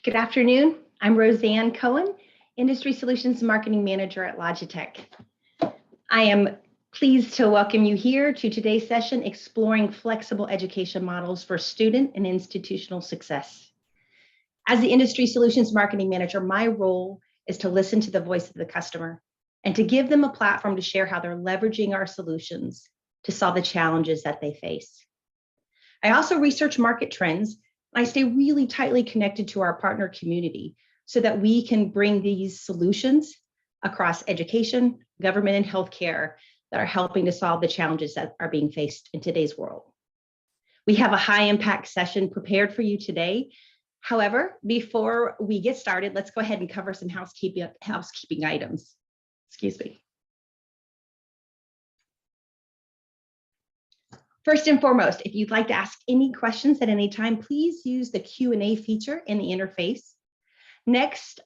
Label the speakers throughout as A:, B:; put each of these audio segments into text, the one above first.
A: Good afternoon. I'm Roseanne Cohen, Industry Solutions Marketing Manager at Logitech. I am pleased to welcome you here to today's session, Exploring Flexible Education Models for Student and Institutional Success. As the Industry Solutions Marketing Manager, my role is to listen to the voice of the customer and to give them a platform to share how they're leveraging our solutions to solve the challenges that they face. I also research market trends. I stay really tightly connected to our partner community so that we can bring these solutions across education, government, and healthcare that are helping to solve the challenges that are being faced in today's world. We have a high impact session prepared for you today. However, before we get started, let's go ahead and cover some housekeeping items. Excuse me. First and foremost, if you'd like to ask any questions at any time, please use the Q&A feature in the interface. Next,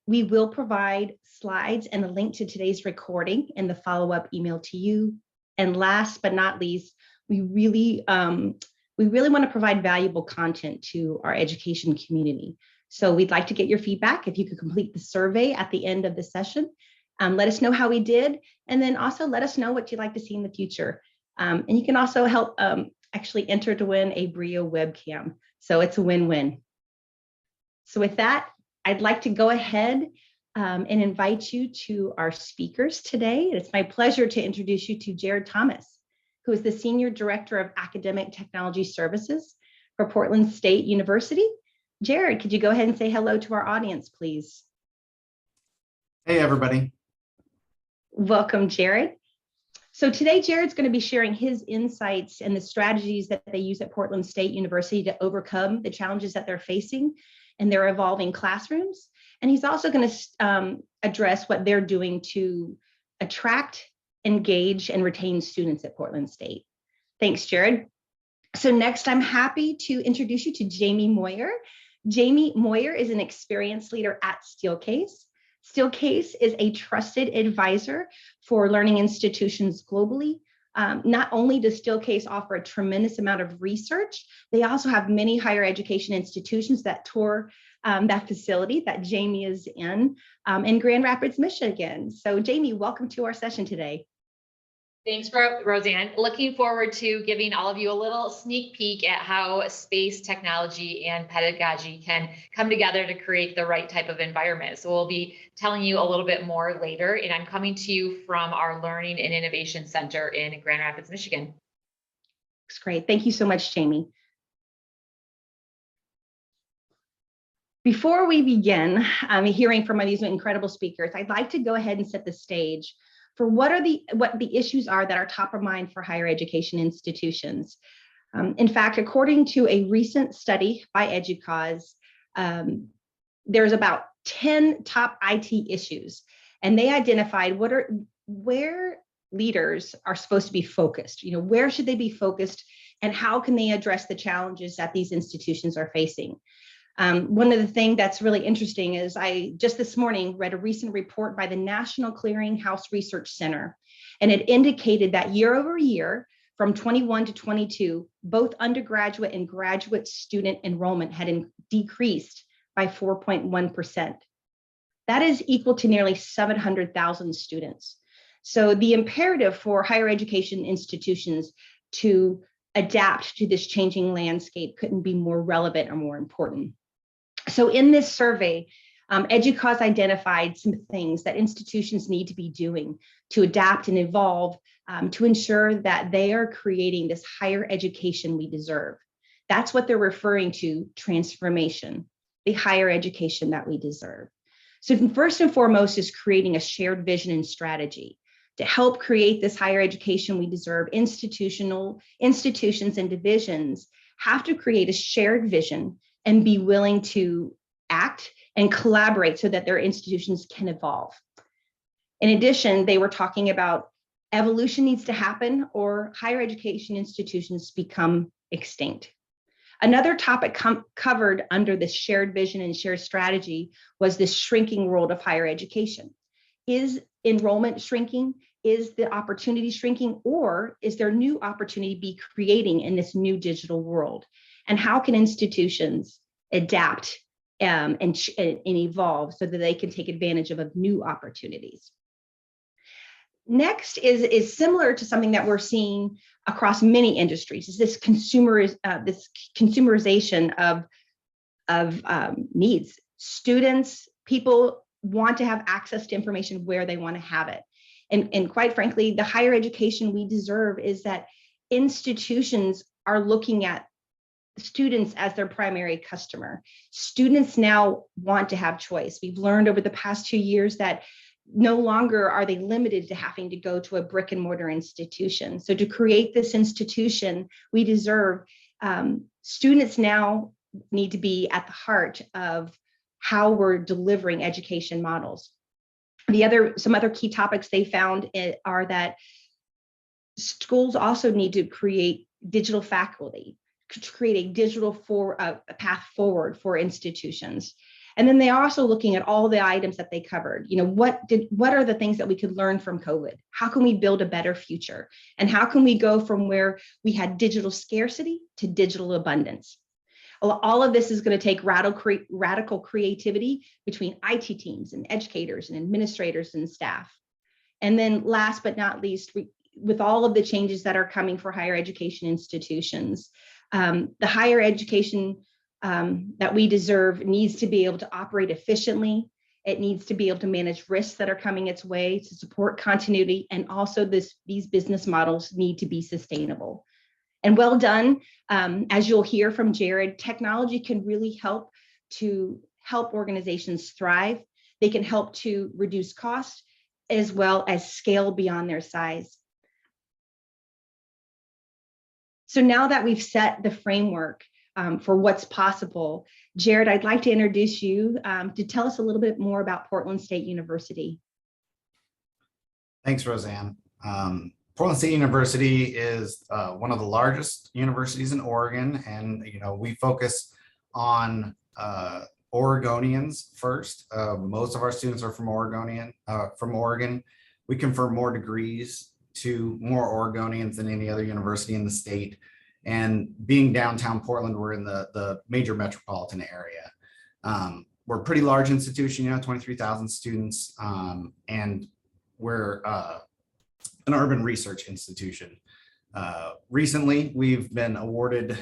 A: we will provide slides and a link to today's recording in the follow-up email to you. And last but not least, we really want to provide valuable content to our education community. So we'd like to get your feedback. If you could complete the survey at the end of the session, let us know how we did, and then also let us know what you'd like to see in the future. And you can also help actually enter to win a Brio webcam. So it's a win-win. So with that, I'd like to go ahead and invite you to our speakers today. It's my pleasure to introduce you to Jared Thomas, who is the Senior Director of Academic Technology Services for Portland State University. Jared, could you go ahead and say hello to our audience, please?
B: Hey, everybody.
A: Welcome, Jared. So today, Jared's going to be sharing his insights and the strategies that they use at Portland State University to overcome the challenges that they're facing in their evolving classrooms. And he's also going to address what they're doing to attract, engage, and retain students at Portland State. Thanks, Jared. So next, I'm happy to introduce you to Jamie Moyer. Jamie Moyer is an experienced leader at Steelcase. Steelcase is a trusted advisor for learning institutions globally. Not only does Steelcase offer a tremendous amount of research, they also have many higher education institutions that tour that facility that Jamie is in Grand Rapids, Michigan. So Jamie, welcome to our session today.
C: Thanks, Roseanne. Looking forward to giving all of you a little sneak peek at how space, technology, and pedagogy can come together to create the right type of environment. So we'll be telling you a little bit more later, and I'm coming to you from our Learning and Innovation Center in Grand Rapids, Michigan.
A: That's great. Thank you so much, Jamie. Before we begin hearing from these incredible speakers, I'd like to go ahead and set the stage for what the issues are that are top of mind for higher education institutions. In fact, according to a recent study by EDUCAUSE, there's about 10 top IT issues, and they identified where leaders are supposed to be focused. Where should they be focused, and how can they address the challenges that these institutions are facing? One of the things that's really interesting is I just this morning read a recent report by the National Clearinghouse Research Center, and it indicated that year over year, from 21 to 22, both undergraduate and graduate student enrollment had decreased by 4.1%. That is equal to nearly 700,000 students. So the imperative for higher education institutions to adapt to this changing landscape couldn't be more relevant or more important. So in this survey, EDUCAUSE identified some things that institutions need to be doing to adapt and evolve to ensure that they are creating this higher education we deserve. That's what they're referring to, transformation, the higher education that we deserve. So first and foremost is creating a shared vision and strategy. To help create this higher education we deserve, institutions and divisions have to create a shared vision and be willing to act and collaborate so that their institutions can evolve. In addition, they were talking about evolution needs to happen or higher education institutions become extinct. Another topic covered under this shared vision and shared strategy was this shrinking world of higher education. Is enrollment shrinking? Is the opportunity shrinking, or is there new opportunity to be creating in this new digital world? And how can institutions adapt and evolve so that they can take advantage of new opportunities. Next is similar to something that we're seeing across many industries, is this consumerization of needs. Students, people want to have access to information where they want to have it. And quite frankly, the higher education we deserve is that institutions are looking at students as their primary customer. Students now want to have choice. We've learned over the past 2 years that no longer are they limited to having to go to a brick and mortar institution. So to create this institution we deserve, students now need to be at the heart of how we're delivering education models. Some other key topics they found are that schools also need to create digital faculty, to create a digital a path forward for institutions. And then they're also looking at all the items that they covered. You know, what are the things that we could learn from COVID? How can we build a better future? And how can we go from where we had digital scarcity to digital abundance? All of this is going to take radical creativity between IT teams and educators and administrators and staff. And then last but not least, with all of the changes that are coming for higher education institutions, the higher education that we deserve needs to be able to operate efficiently. It needs to be able to manage risks that are coming its way to support continuity. And also these business models need to be sustainable. And well done. As you'll hear from Jared, technology can really help organizations thrive. They can help to reduce cost as well as scale beyond their size. So now that we've set the framework for what's possible, Jared, I'd like to introduce you to tell us a little bit more about Portland State University.
B: Thanks, Roseanne. Portland State University is one of the largest universities in Oregon, and we focus on Oregonians first. Most of our students are from Oregon. We confer more degrees to more Oregonians than any other university in the state. And being downtown Portland, we're in the major metropolitan area. We're a pretty large institution, 23,000 students, and we're an urban research institution. Recently, we've been awarded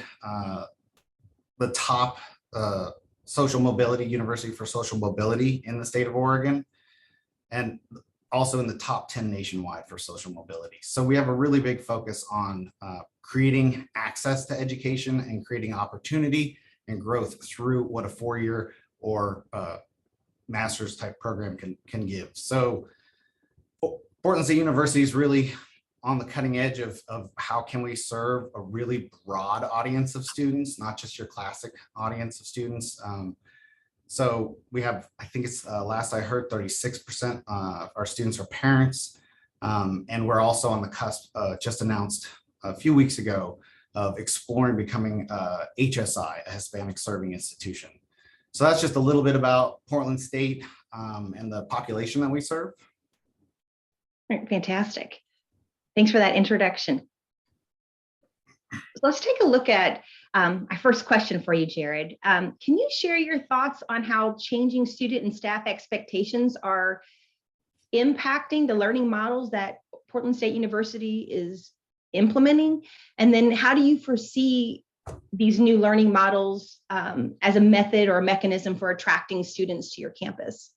B: the top social mobility university for social mobility in the state of Oregon, and also in the top 10 nationwide for social mobility. So we have a really big focus on creating access to education and creating opportunity and growth through what a 4-year or master's type program can give. So Portland State University is really on the cutting edge of how can we serve a really broad audience of students, not just your classic audience of students. So we have, I think it's last I heard, 36% of our students are parents. And we're also on the cusp, just announced a few weeks ago, of exploring becoming HSI, a Hispanic serving institution. So that's just a little bit about Portland State and the population that we serve.
A: Fantastic. Thanks for that introduction. So let's take a look at my first question for you, Jared. Can you share your thoughts on how changing student and staff expectations are impacting the learning models that Portland State University is implementing? And then how do you foresee these new learning models as a method or a mechanism for attracting students to your campus?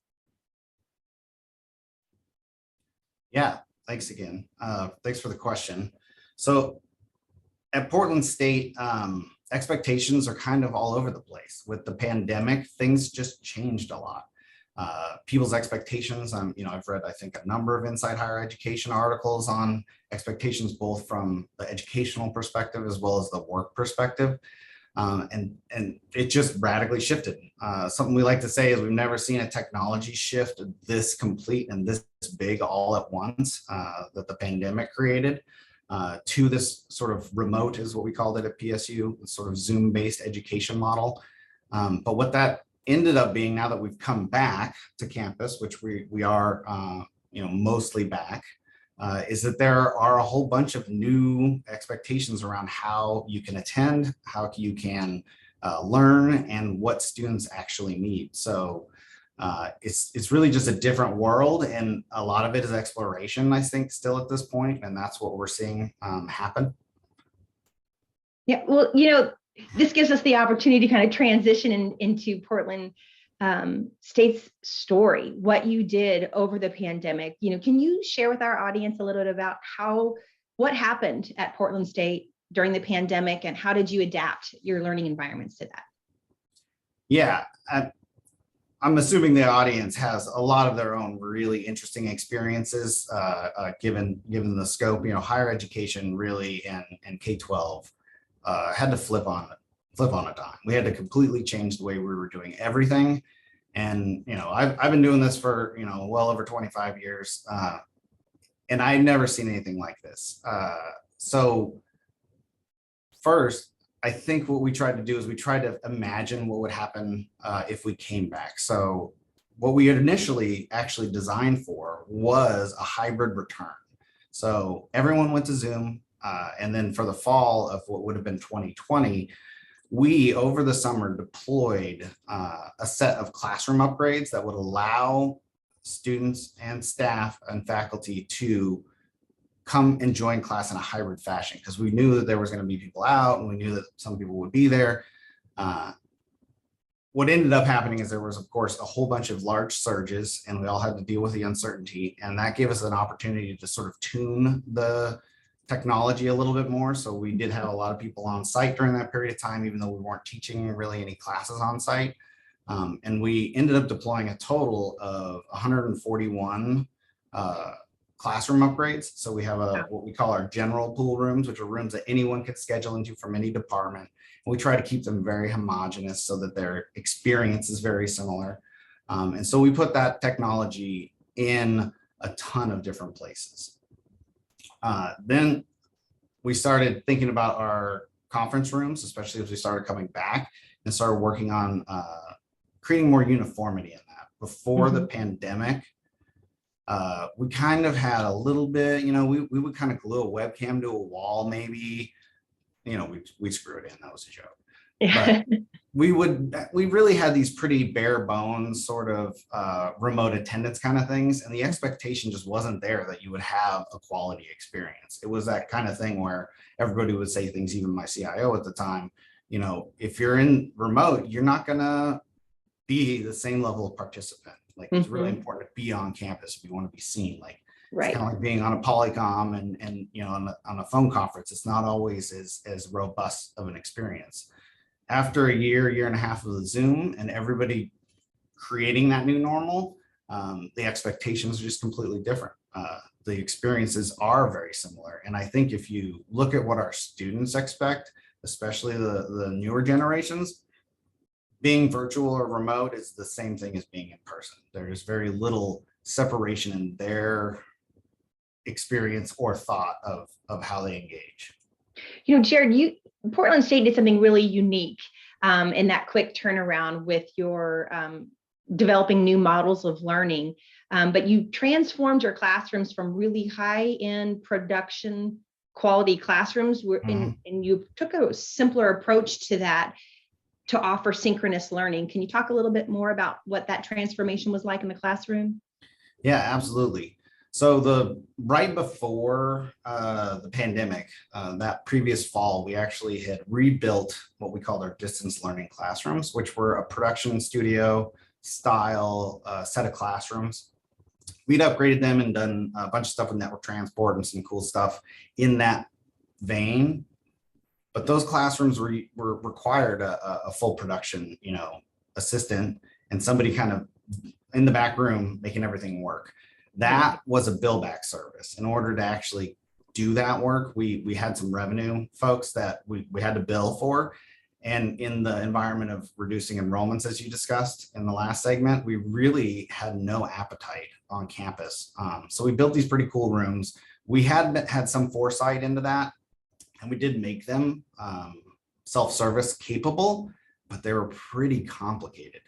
B: Yeah, thanks again. Thanks for the question. So at Portland State, expectations are kind of all over the place. With the pandemic, things just changed a lot. People's expectations, I've read, I think, a number of Inside Higher Education articles on expectations, both from the educational perspective as well as the work perspective. And it just radically shifted. Something we like to say is we've never seen a technology shift this complete and this big all at once that the pandemic created to this sort of remote, is what we called it at PSU, sort of Zoom-based education model. But what that ended up being, now that we've come back to campus, which we are mostly back, is that there are a whole bunch of new expectations around how you can attend, how you can learn and what students actually need. So it's really just a different world, and a lot of it is exploration, I think, still at this point, and that's what we're seeing happen.
A: Yeah, well, this gives us the opportunity to kind of transition into Portland State's story, what you did over the pandemic. Can you share with our audience a little bit about what happened at Portland State during the pandemic, and how did you adapt your learning environments to that?
B: Yeah, I'm assuming the audience has a lot of their own really interesting experiences, given the scope. Higher education really and K-12 had to flip on a dime. We had to completely change the way we were doing everything. And I've been doing this for well over 25 years, and I've never seen anything like this. So first, I think what we tried to do is we tried to imagine what would happen if we came back. So what we had initially actually designed for was a hybrid return. So everyone went to Zoom, and then for the fall of what would have been 2020, we over the summer deployed a set of classroom upgrades that would allow students and staff and faculty to come and join class in a hybrid fashion, because we knew that there was going to be people out and we knew that some people would be there. What ended up happening is there was, of course, a whole bunch of large surges, and we all had to deal with the uncertainty, and that gave us an opportunity to sort of tune the technology a little bit more. So we did have a lot of people on site during that period of time, even though we weren't teaching really any classes on site. And we ended up deploying a total of 141 classroom upgrades. So we have what we call our general pool rooms, which are rooms that anyone could schedule into from any department. And we try to keep them very homogeneous so that their experience is very similar. And so we put that technology in a ton of different places. Then we started thinking about our conference rooms, especially as we started coming back, and started working on creating more uniformity in that. Before the pandemic, we kind of had a little bit, we would kind of glue a webcam to a wall, maybe, we screw it in, that was a joke. But we really had these pretty bare bones sort of remote attendance kind of things. And the expectation just wasn't there that you would have a quality experience. It was that kind of thing where everybody would say things, even my CIO at the time, if you're in remote, you're not going to be the same level of participant. Like it's really important to be on campus if you want to be seen. Like it's kind of like being on a Polycom and on a phone conference. It's not always as robust of an experience. After a year and a half of the Zoom and everybody creating that new normal, the expectations are just completely different. The experiences are very similar. And I think if you look at what our students expect, especially the newer generations, being virtual or remote is the same thing as being in person. There's very little separation in their experience or thought of how they engage.
A: Jared, Portland State did something really unique in that quick turnaround with your developing new models of learning. But you transformed your classrooms from really high-end production quality classrooms, and you took a simpler approach to that to offer synchronous learning. Can you talk a little bit more about what that transformation was like in the classroom?
B: Yeah, absolutely. So right before the pandemic, that previous fall, we actually had rebuilt what we called our distance learning classrooms, which were a production studio style set of classrooms. We'd upgraded them and done a bunch of stuff with network transport and some cool stuff in that vein. But those classrooms were required a full production, assistant and somebody kind of in the back room making everything work. That was a bill back service. In order to actually do that work, we had some revenue folks that we had to bill for. And in the environment of reducing enrollments, as you discussed in the last segment, we really had no appetite on campus. So we built these pretty cool rooms. We had some foresight into that, and we did make them self-service capable, but they were pretty complicated.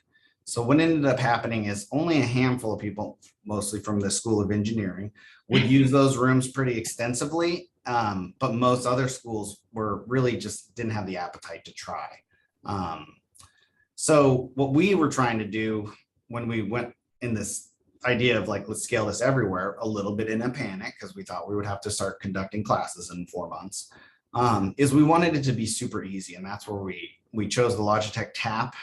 B: So what ended up happening is only a handful of people, mostly from the School of Engineering, would use those rooms pretty extensively. But most other schools were really just didn't have the appetite to try. So what we were trying to do when we went in this idea of like, let's scale this everywhere, a little bit in a panic, because we thought we would have to start conducting classes in 4 months, is we wanted it to be super easy. And that's where we chose the Logitech Tap.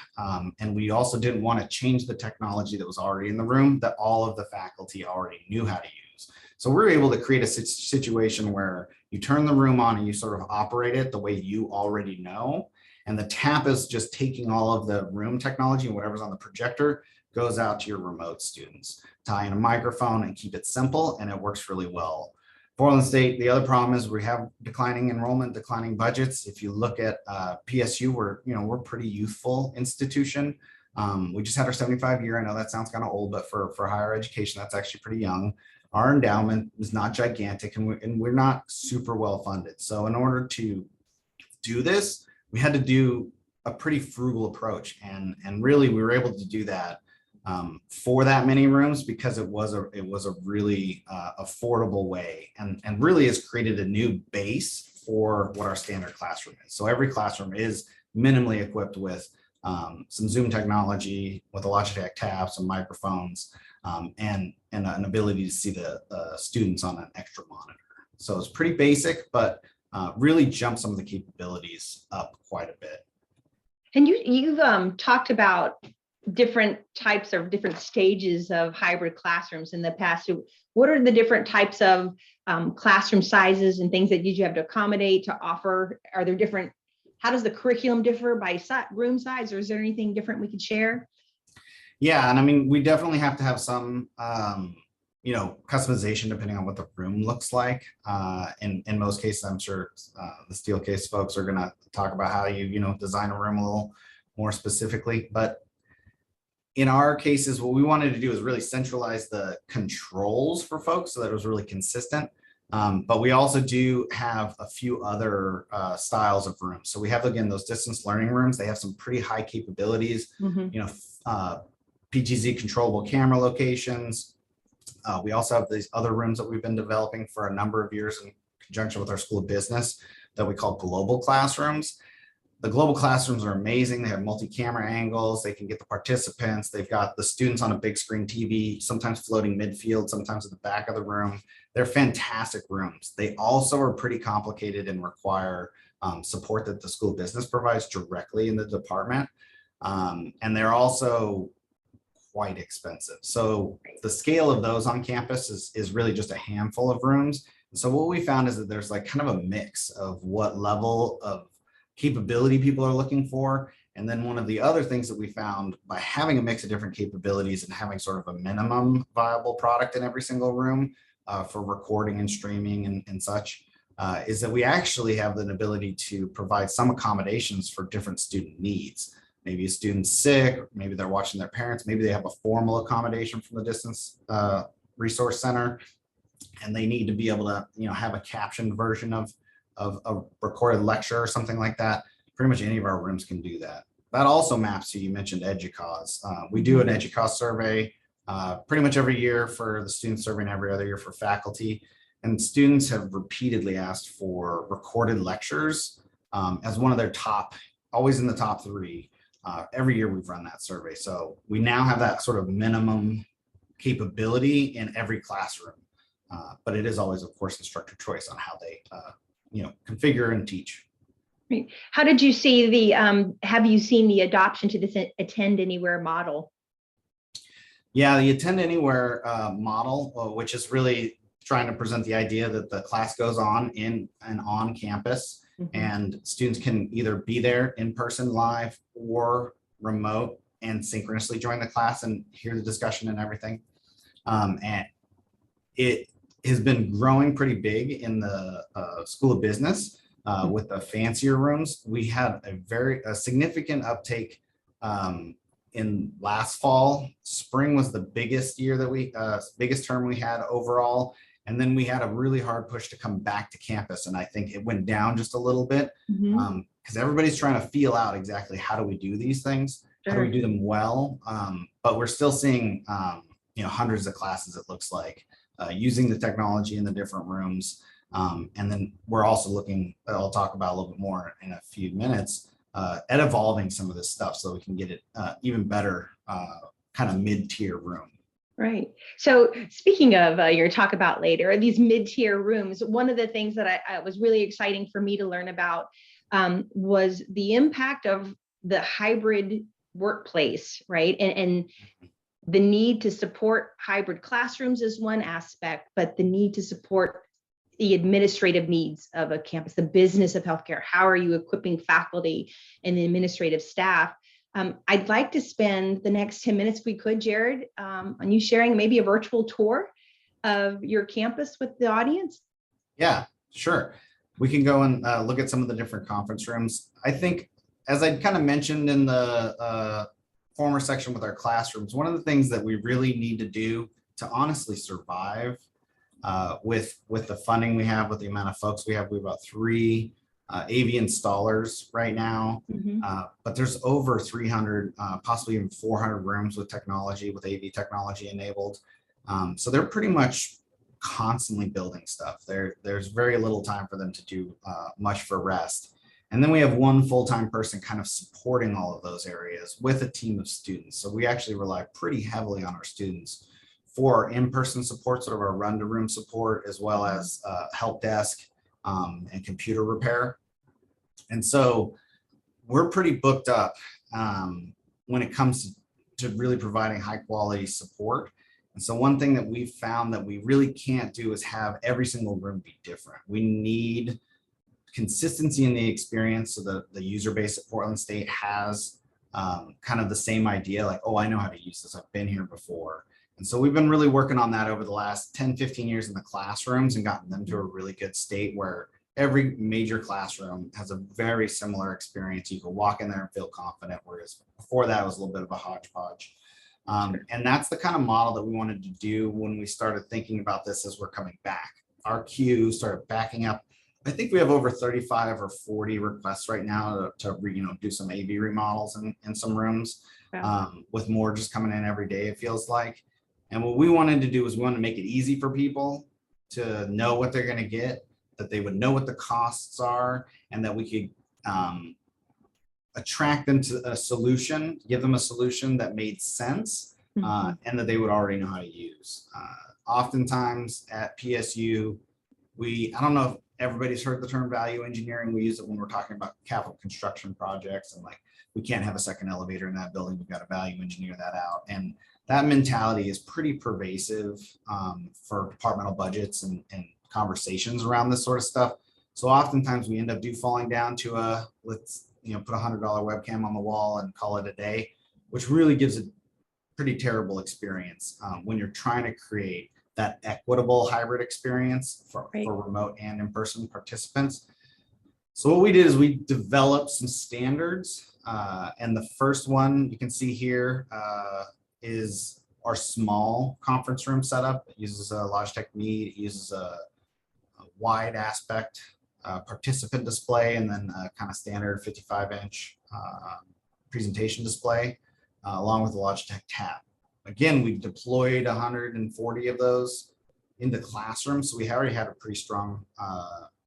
B: And we also didn't want to change the technology that was already in the room that all of the faculty already knew how to use. So we're able to create a situation where you turn the room on and you sort of operate it the way you already know. And the tap is just taking all of the room technology and whatever's on the projector goes out to your remote students. Tie in a microphone and keep it simple, and it works really well. Portland State, the other problem is we have declining enrollment, declining budgets. If you look at PSU, we're a pretty youthful institution. We just had our 75 year. I know that sounds kind of old, but for higher education, that's actually pretty young. Our endowment is not gigantic, and we're not super well funded. So in order to do this, we had to do a pretty frugal approach, and really we were able to do that for that many rooms because it was a really affordable way, and really has created a new base for what our standard classroom is. So every classroom is minimally equipped with some Zoom technology, with a Logitech tab, some microphones, and an ability to see the students on an extra monitor. So it's pretty basic, but really jump some of the capabilities up quite a bit.
A: And you've talked about different types or different stages of hybrid classrooms in the past. So what are the different types of classroom sizes and things that you have to accommodate to offer? Are there different, how does the curriculum differ by room size, or is there anything different we could share?
B: Yeah, and I mean, we definitely have to have some customization depending on what the room looks like. In most cases, I'm sure the Steelcase folks are going to talk about how you design a room a little more specifically. But in our cases, what we wanted to do is really centralize the controls for folks so that it was really consistent. But we also do have a few other styles of rooms. So we have, again, those distance learning rooms. They have some pretty high capabilities, PGZ controllable camera locations. We also have these other rooms that we've been developing for a number of years in conjunction with our School of Business that we call global classrooms. The global classrooms are amazing. They have multi-camera angles. They can get the participants. They've got the students on a big screen TV, sometimes floating midfield, sometimes at the back of the room. They're fantastic rooms. They also are pretty complicated and require support that the School of Business provides directly in the department. And they're also quite expensive. So the scale of those on campus is really just a handful of rooms. And so what we found is that there's like kind of a mix of what level of capability people are looking for. And then one of the other things that we found by having a mix of different capabilities and having sort of a minimum viable product in every single room for recording and streaming and such, is that we actually have the ability to provide some accommodations for different student needs. Maybe a student's sick, maybe they're watching their parents, maybe they have a formal accommodation from the distance resource center, and they need to be able to have a captioned version of a recorded lecture or something like that. Pretty much any of our rooms can do that. That also maps to, you mentioned EDUCAUSE. We do an EDUCAUSE survey pretty much every year for the student survey and every other year for faculty. And students have repeatedly asked for recorded lectures as one of their top, always in the top 3. Every year we've run that survey. So we now have that sort of minimum capability in every classroom. But it is always, of course, instructor choice on how they configure and teach.
A: How did you see have you seen the adoption to this attend anywhere model?
B: Yeah, the attend anywhere model, which is really trying to present the idea that the class goes on in and on campus, and students can either be there in person live or remote and synchronously join the class and hear the discussion and everything. And it has been growing pretty big in the School of Business with the fancier rooms. We had a significant uptake in last fall. Spring was the biggest year that biggest term we had overall. And then we had a really hard push to come back to campus. And I think it went down just a little bit because everybody's trying to feel out exactly how do we do these things? How do we do them well? But we're still seeing hundreds of classes, it looks like, using the technology in the different rooms. And then we're also looking, I'll talk about a little bit more in a few minutes, at evolving some of this stuff so we can get it even better kind of mid-tier room.
A: Right. So speaking of your talk about later, these mid-tier rooms, one of the things that I was really exciting for me to learn about was the impact of the hybrid workplace, right? And the need to support hybrid classrooms is one aspect, but the need to support the administrative needs of a campus, the business of healthcare. How are you equipping faculty and the administrative staff? I'd like to spend the next 10 minutes, if we could, Jared, on you sharing maybe a virtual tour of your campus with the audience.
B: Yeah, sure. We can go and look at some of the different conference rooms. I think, as I kind of mentioned in the former section with our classrooms, one of the things that we really need to do to honestly survive with the funding we have, with the amount of folks we have about 3 AV installers right now, but there's over 300, possibly even 400 rooms with technology, with AV technology enabled. So they're pretty much constantly building stuff. There's very little time for them to do much for rest. And then we have one full-time person kind of supporting all of those areas with a team of students. So we actually rely pretty heavily on our students for in-person support, sort of our run-to-room support, as well as help desk and computer repair. And so we're pretty booked up when it comes to really providing high quality support. And so one thing that we've found that we really can't do is have every single room be different. We need consistency in the experience so that the user base at Portland State has kind of the same idea, like, oh, I know how to use this, I've been here before. And so we've been really working on that over the last 10, 15 years in the classrooms and gotten them to a really good state where every major classroom has a very similar experience. You can walk in there and feel confident, whereas before that it was a little bit of a hodgepodge. And that's the kind of model that we wanted to do when we started thinking about this as we're coming back. Our queue started backing up. I think we have over 35 or 40 requests right now to do some AV remodels in some rooms, with more just coming in every day, it feels like. And what we wanted to do is we wanted to make it easy for people to know what they're going to get, that they would know what the costs are, and that we could attract them to a solution, give them a solution that made sense, and that they would already know how to use. Oftentimes at PSU, I don't know if everybody's heard the term value engineering. We use it when we're talking about capital construction projects, and like, we can't have a second elevator in that building. We've got to value engineer that out. And that mentality is pretty pervasive for departmental budgets and conversations around this sort of stuff. So oftentimes we end up falling down to let's put a $100 webcam on the wall and call it a day, which really gives a pretty terrible experience when you're trying to create that equitable hybrid experience for remote and in-person participants. So what we did is we developed some standards, and the first one you can see here is our small conference room setup. It uses a Logitech Meet. It uses a wide aspect participant display, and then a kind of standard 55-inch presentation display, along with the Logitech tab. Again, we've deployed 140 of those into classrooms, so we already had a pretty strong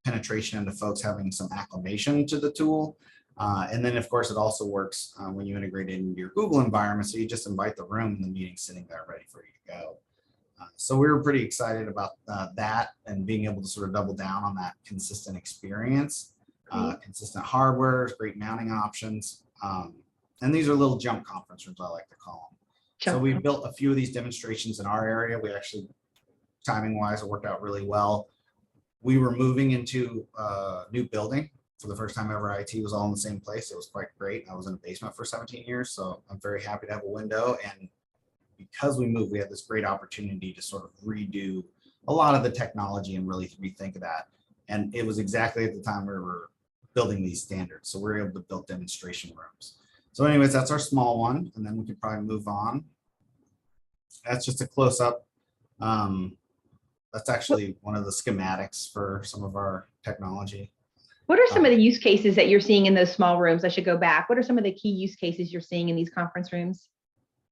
B: penetration into folks having some acclimation to the tool. And then, of course, it also works when you integrate it into your Google environment. So you just invite the room and the meeting's sitting there ready for you to go. So we were pretty excited about that and being able to sort of double down on that consistent experience, consistent hardware, great mounting options. And these are little jump conference rooms, I like to call them. So we built a few of these demonstrations in our area. We actually, timing wise, it worked out really well. We were moving into a new building for the first time ever. IT was all in the same place. It was quite great. I was in a basement for 17 years, so I'm very happy to have a window. And because we moved, we had this great opportunity to sort of redo a lot of the technology and really rethink that. And it was exactly at the time we were building these standards. So we were able to build demonstration rooms. So anyways, that's our small one. And then we could probably move on. That's just a close up. That's actually one of the schematics for some of our technology.
A: What are some of the use cases that you're seeing in those small rooms? I should go back. What are some of the key use cases you're seeing in these conference rooms?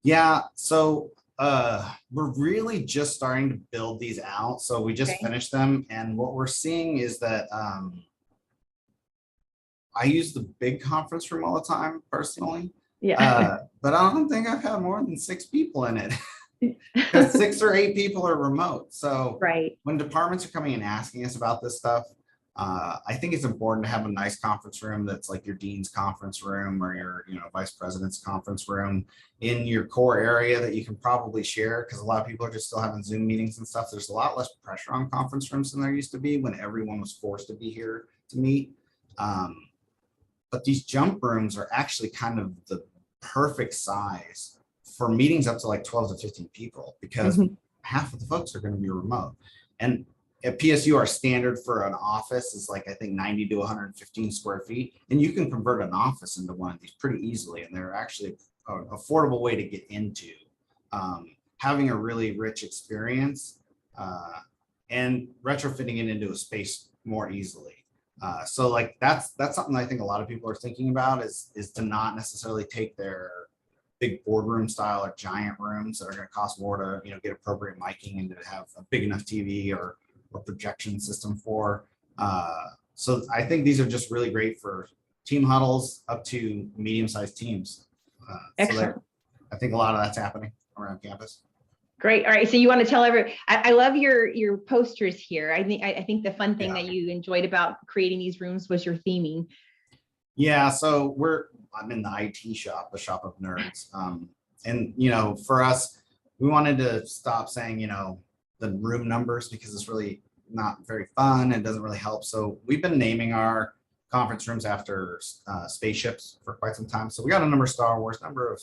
B: Yeah, so we're really just starting to build these out. So we just finished them. And what we're seeing is that I use the big conference room all the time personally.
A: Yeah.
B: But I don't think I've had more than 6 people in it because 6 or 8 people are remote. So
A: Right.
B: when departments are coming and asking us about this stuff, I think it's important to have a nice conference room that's like your dean's conference room or your, vice president's conference room in your core area that you can probably share, because a lot of people are just still having Zoom meetings and stuff. There's a lot less pressure on conference rooms than there used to be when everyone was forced to be here to meet. But these jump rooms are actually kind of the perfect size for meetings up to like 12 to 15 people, because half of the folks are going to be remote. And at PSU, our standard for an office is like, I think 90 to 115 square feet. And you can convert an office into one of these pretty easily. And they're actually an affordable way to get into having a really rich experience and retrofitting it into a space more easily. So like that's something I think a lot of people are thinking about is to not necessarily take their big boardroom style or giant rooms that are going to cost more to get appropriate miking and to have a big enough TV or projection system for. So I think these are just really great for team huddles up to medium-sized teams.
A: Excellent.
B: I think a lot of that's happening around campus.
A: Great. All right. So you want to tell everyone, I love your posters here. I think the fun thing that you enjoyed about creating these rooms was your theming.
B: Yeah. So I'm in the IT shop, the shop of nerds. And, for us, we wanted to stop saying, the room numbers, because it's really not very fun and doesn't really help. So we've been naming our conference rooms after spaceships for quite some time. So we got a number of Star Wars, number of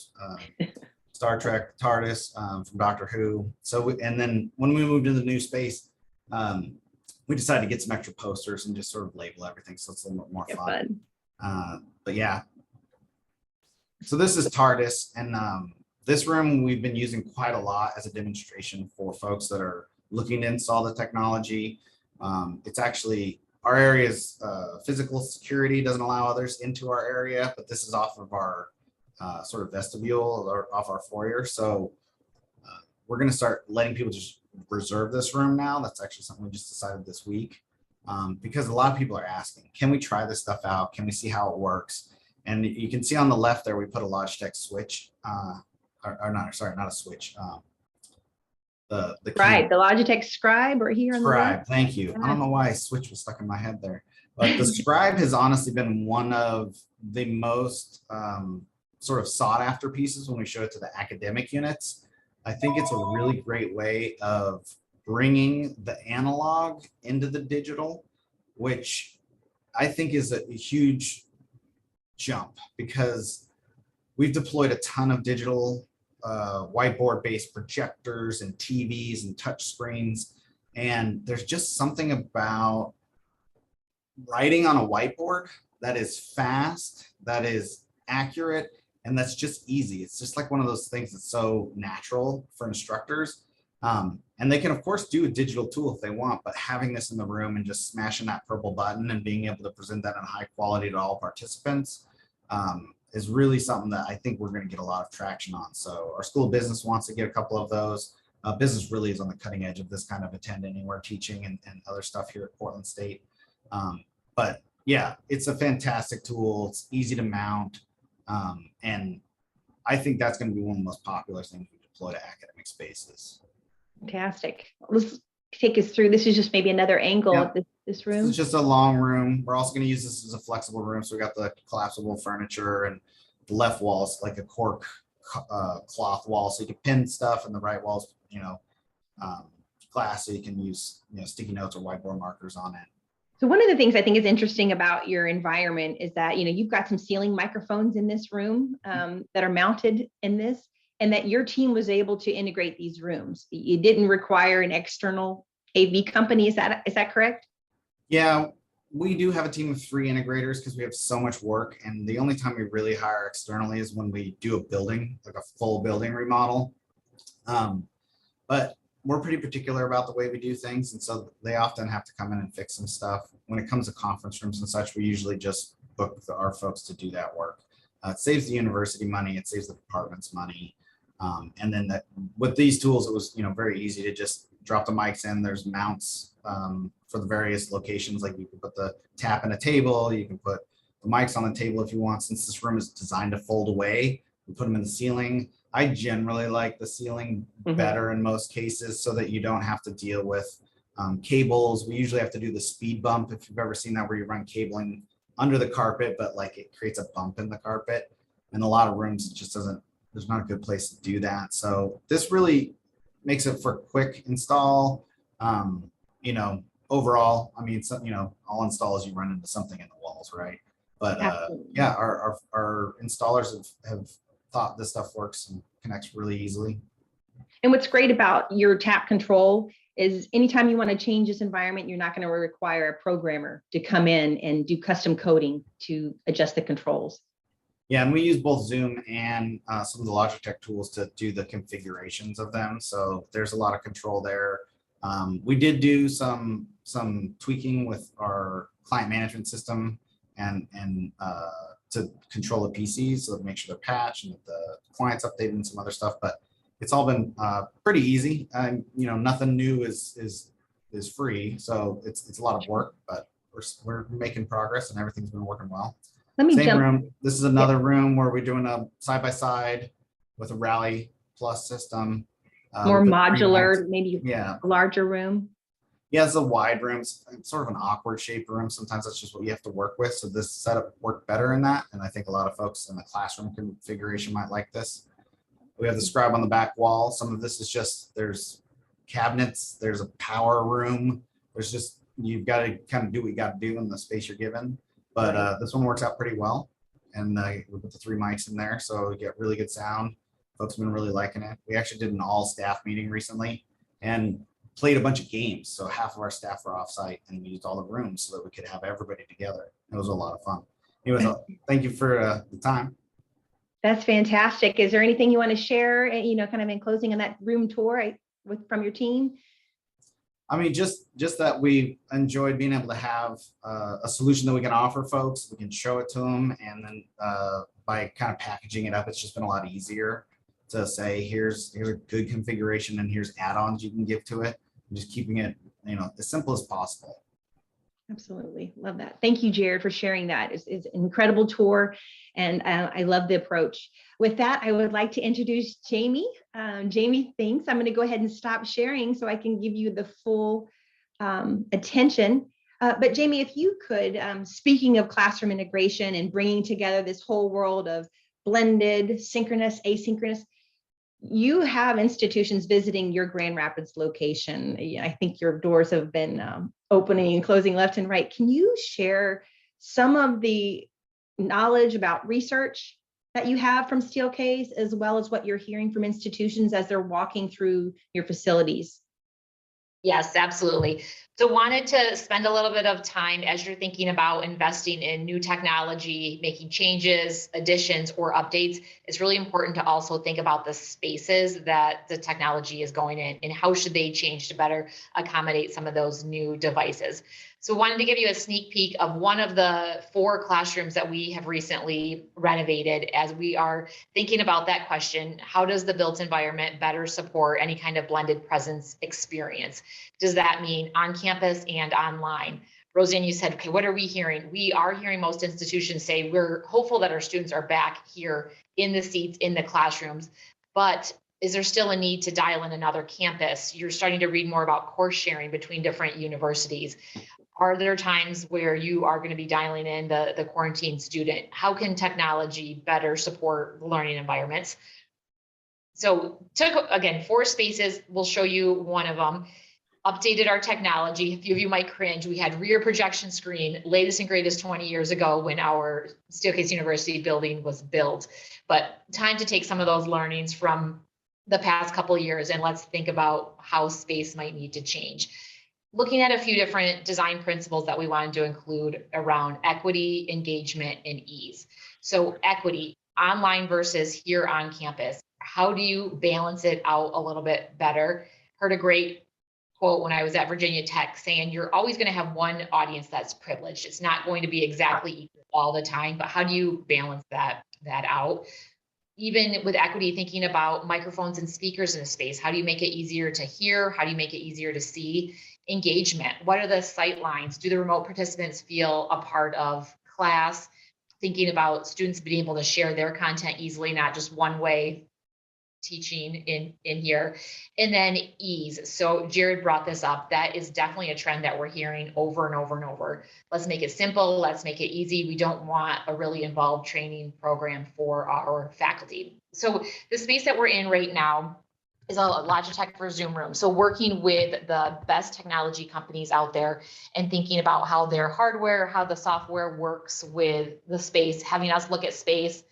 B: Star Trek, TARDIS, from Doctor Who. So and then when we moved into the new space, we decided to get some extra posters and just sort of label everything so it's a little bit more fun. But yeah. So this is TARDIS, and this room we've been using quite a lot as a demonstration for folks that are looking to install the technology. It's actually, our area's physical security doesn't allow others into our area, but this is off of our sort of vestibule or off our foyer. So we're going to start letting people just reserve this room now. That's actually something we just decided this week, because a lot of people are asking, can we try this stuff out? Can we see how it works? And you can see on the left there, we put a Logitech switch, or not, sorry, not a switch. The
A: Logitech Scribe or here on the
B: Scribe,
A: left.
B: thank you. I don't know why switch was stuck in my head there, but the Scribe has honestly been one of the most sort of sought after pieces when we show it to the academic units. I think it's a really great way of bringing the analog into the digital, which I think is a huge jump, because we've deployed a ton of digital whiteboard-based projectors and TVs and touch screens, and there's just something about writing on a whiteboard that is fast, that is accurate, and that's just easy. It's just like one of those things that's so natural for instructors. And they can, of course, do a digital tool if they want, but having this in the room and just smashing that purple button and being able to present that in high quality to all participants is really something that I think we're going to get a lot of traction on. So our School of Business wants to get a couple of those. Business really is on the cutting edge of this kind of attend anywhere teaching and other stuff here at Portland State. But yeah, it's a fantastic tool. It's easy to mount. And I think that's going to be one of the most popular things we deploy to academic spaces.
A: Fantastic. Let's take us through. This is just maybe another angle of this room.
B: It's just a long room. We're also going to use this as a flexible room. So we got the collapsible furniture, and the left wall's like a cork cloth wall. So you can pin stuff, and the right wall's, glass. So you can use, sticky notes or whiteboard markers on it.
A: So one of the things I think is interesting about your environment is that, you've got some ceiling microphones in this room that are mounted in this, and that your team was able to integrate these rooms. You didn't require an external AV company. Is that correct?
B: Yeah, we do have a team of 3 integrators because we have so much work. And the only time we really hire externally is when we do a building, like a full building remodel. But we're pretty particular about the way we do things. And so they often have to come in and fix some stuff. When it comes to conference rooms and such, we usually just book our folks to do that work. It saves the university money. It saves the department's money. And then with these tools, it was, very easy to just drop the mics in. There's mounts for the various locations. Like you can put the tap in a table, you can put the mics on the table if you want. Since this room is designed to fold away, we put them in the ceiling. I generally like the ceiling better in most cases so that you don't have to deal with cables. We usually have to do the speed bump, if you've ever seen that, where you run cabling under the carpet, but like it creates a bump in the carpet. In a lot of rooms, it just doesn't, there's not a good place to do that. So this really makes it for quick install. You know, overall, I mean, some, you know, all installs you run into something in the walls, right? But yeah, our installers have thought this stuff works and connects really easily.
A: And what's great about your tap control is anytime you want to change this environment, you're not going to require a programmer to come in and do custom coding to adjust the controls.
B: Yeah, and we use both Zoom and some of the Logitech tools to do the configurations of them. So there's a lot of control there. We did do some tweaking with our client management system and to control the PCs, so that make sure they're patched and that the client's updated and some other stuff. But it's all been pretty easy. You know, nothing new is free, so it's a lot of work, but we're making progress and everything's been working well.
A: Let me
B: Same
A: jump.
B: room. This is another room where we're doing a side-by-side with a Rally Plus system.
A: More
B: with the 3
A: modular,
B: lights.
A: maybe
B: Yeah.
A: a larger room.
B: Yeah, it's a wide room. It's sort of an awkward shaped room. Sometimes that's just what you have to work with. So this setup worked better in that. And I think a lot of folks in the classroom configuration might like this. We have the scribe on the back wall. Some of this is just, there's cabinets, there's a power room. There's just, you've got to kind of do what you got to do in the space you're given. But this one works out pretty well. And we put the 3 mics in there, so we get really good sound. Folks have been really liking it. We actually did an all staff meeting recently and played a bunch of games. So half of our staff were offsite and we used all the rooms so that we could have everybody together. It was a lot of fun. Anyways, thank you for the time.
A: That's fantastic. Is there anything you want to share, you know, kind of in closing on that room tour from your team?
B: I mean, just that we enjoyed being able to have a solution that we can offer folks. We can show it to them, and then by kind of packaging it up, it's just been a lot easier to say, here's a good configuration and here's add-ons you can give to it, and just keeping it, you know, as simple as possible.
A: Absolutely. Love that. Thank you, Jared, for sharing that. It's an incredible tour, and I love the approach. With that, I would like to introduce Jamie. Jamie, thanks. I'm going to go ahead and stop sharing so I can give you the full attention. But Jamie, if you could, speaking of classroom integration and bringing together this whole world of blended, synchronous, asynchronous, you have institutions visiting your Grand Rapids location. I think your doors have been opening and closing left and right. Can you share some of the knowledge about research that you have from Steelcase, as well as what you're hearing from institutions as they're walking through your facilities?
C: Yes, absolutely. So wanted to spend a little bit of time as you're thinking about investing in new technology, making changes, additions, or updates. It's really important to also think about the spaces that the technology is going in and how should they change to better accommodate some of those new devices. So wanted to give you a sneak peek of one of the 4 classrooms that we have recently renovated as we are thinking about that question. How does the built environment better support any kind of blended presence experience? Does that mean on campus and online? Roseanne, you said, okay, what are we hearing? We are hearing most institutions say we're hopeful that our students are back here in the seats in the classrooms, but is there still a need to dial in another campus? You're starting to read more about course sharing between different universities. Are there times where you are going to be dialing in the quarantine student? How can technology better support learning environments? So took, again, 4 spaces. We'll show you one of them. Updated our technology. A few of you might cringe. We had rear projection screen, latest and greatest 20 years ago when our Steelcase University building was built. But time to take some of those learnings from the past couple of years and let's think about how space might need to change. Looking at a few different design principles that we wanted to include around equity, engagement, and ease. So equity, online versus here on campus. How do you balance it out a little bit better? Heard a great quote when I was at Virginia Tech saying you're always going to have one audience that's privileged. It's not going to be exactly equal all the time, but how do you balance that out? Even with equity, thinking about microphones and speakers in a space, how do you make it easier to hear? How do you make it easier to see? Engagement, what are the sight lines? Do the remote participants feel a part of class? thinking about students being able to share their content easily, not just one way teaching in here. And then ease. So Jared brought this up. That is definitely a trend that we're hearing over and over and over. Let's make it simple. Let's make it easy. We don't want a really involved training program for our faculty. So the space that we're in right now is a Logitech for Zoom room. So working with the best technology companies out there and thinking about how their hardware, how the software works with the space, having us look at space,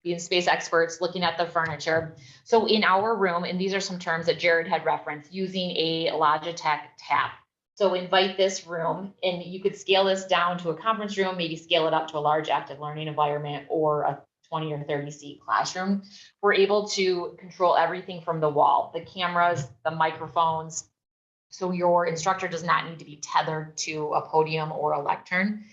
C: being space experts, looking at the furniture. So in our room, and these are some terms that Jared had referenced, using a Logitech tab. So invite this room, and you could scale this down to a conference room, maybe scale it up to a large active learning environment or a 20 or 30 seat classroom. We're able to control everything from the wall, the cameras, the microphones. So your instructor does not need to be tethered to a podium or a lectern.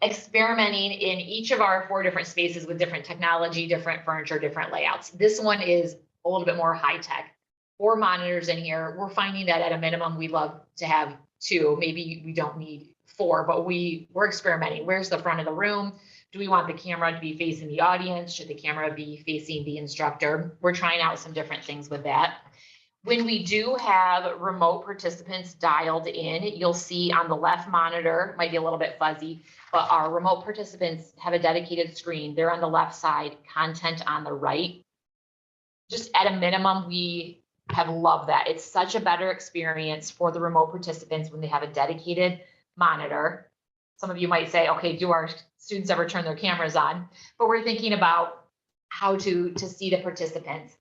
C: Experimenting in each of our 4 different spaces with different technology, different furniture, different layouts. This one is a little bit more high tech. 4 monitors in here. We're finding that at a minimum, we love to have 2. Maybe we don't need 4, but we're experimenting. Where's the front of the room? Do we want the camera to be facing the audience? Should the camera be facing the instructor? We're trying out some different things with that. When we do have remote participants dialed in, you'll see on the left monitor, might be a little bit fuzzy, but our remote participants have a dedicated screen. They're on the left side, content on the right. Just at a minimum, we have loved that. It's such a better experience for the remote participants when they have a dedicated monitor. Some of you might say, okay, do our students ever turn their cameras on? But we're thinking about how to see the participants.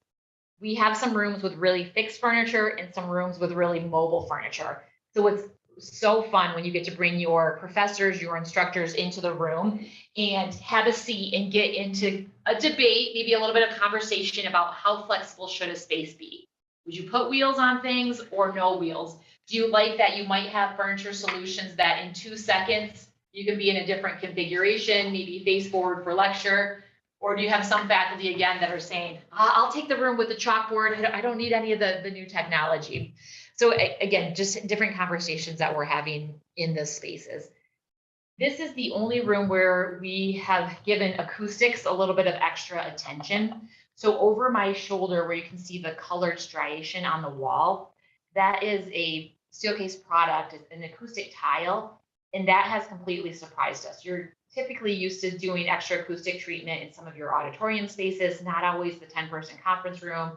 C: We have some rooms with really fixed furniture and some rooms with really mobile furniture. So it's so fun when you get to bring your professors, your instructors into the room and have a seat and get into a debate, maybe a little bit of conversation about how flexible should a space be. Would you put wheels on things or no wheels? Do you like that you might have furniture solutions that in 2 seconds, you can be in a different configuration, maybe face forward for lecture? Or do you have some faculty, again, that are saying, I'll take the room with the chalkboard. I don't need any of the new technology. So again, just different conversations that we're having in the spaces. This is the only room where we have given acoustics a little bit of extra attention. So over my shoulder, where you can see the colored striation on the wall, that is a Steelcase product. It's an acoustic tile, and that has completely surprised us. You're typically used to doing extra acoustic treatment in some of your auditorium spaces, not always the 10-person conference room,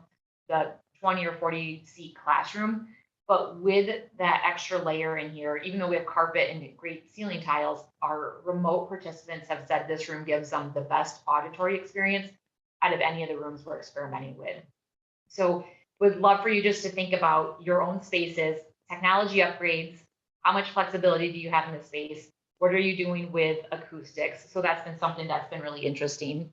C: the 20 or 40 seat classroom. But with that extra layer in here, even though we have carpet and great ceiling tiles, our remote participants have said this room gives them the best auditory experience out of any of the rooms we're experimenting with. So would love for you just to think about your own spaces, technology upgrades, how much flexibility do you have in the space? What are you doing with acoustics? So that's been something that's been really interesting.